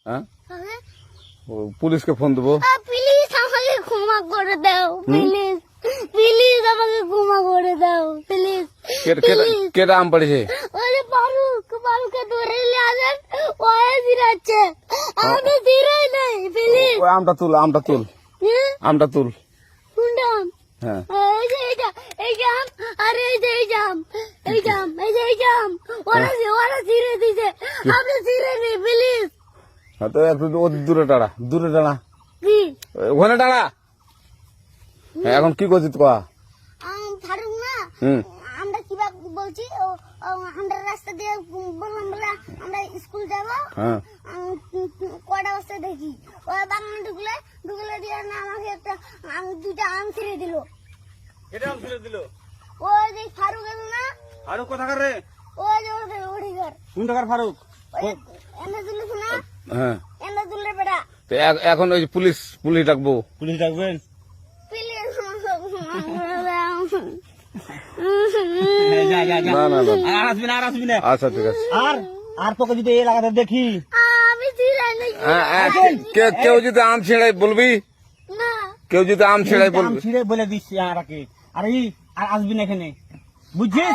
হ্যাঁ তাহলে পুলিশকে ফোন দেবো। প্লিজ আমাকে ক্ষমা করে দাও, প্লিজ প্লিজ আমাকে ক্ষমা করে দাও, প্লিজ কেটা আম পড়েছে? ওই যে ফারুককে ধরে নিয়ে আসেন, ও জিরাচ্ছে, আমি জিরাই নাই, প্লিজ। ওই আমটা তুল আমটা তুল কোনটা আম? হ্যাঁ এই যে এই জাম, আরে এই যে এই জাম, এই জাম, ওরা জিরে দিছে, আপনি জিরে নেই, প্লিজ। হ্যাঁ, তো একটু দূরে দাঁড়া কি ওখানে দাঁড়া। হ্যাঁ, এখন কি করছিস কয়া? ফারুক না, হুম আমরা কিভাবে বলছি, আমরা রাস্তা দিয়ে বললাম বলে আমরা স্কুল যাবো, হ্যাঁ কটা বস্তা দেখি ওই বাগানে ঢুকলে দিয়ে না আমাকে দুইটা আম ছিঁড়ে দিল। এটা আম ছিঁড়ে দিল? ওই যে ফারুক এলো না, ফারুক কোথাকার রে? ওই যে ওঠি ঘর, কোন টাকার ফারুক? এনে তুলিস না, হ্যাঁ এনে তুললে বেটা, তো এখন ওই যে পুলিশ ডাকবো। পুলিশ ডাকবেন? প্লিজ যা যা যা, না না না আর আসবি না। আচ্ছা ঠিক আছে। আর তোকে যদি এই এলাকাতে দেখি, আমি ছিঁড়াই নাকি কেউ যদি আম ছিঁড়াই বলবি, না, কেউ যদি আম ছিঁড়াই আম বলবি। ছিঁড়ে বলে দিচ্ছি আর আর আসবি না এখানে, বুঝছিস?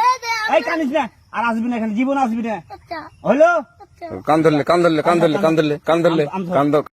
এই কানিস না, আর আসবি না এখানে, জীবন আসবি না, আচ্ছা হলো? আচ্ছা। কান ধরলে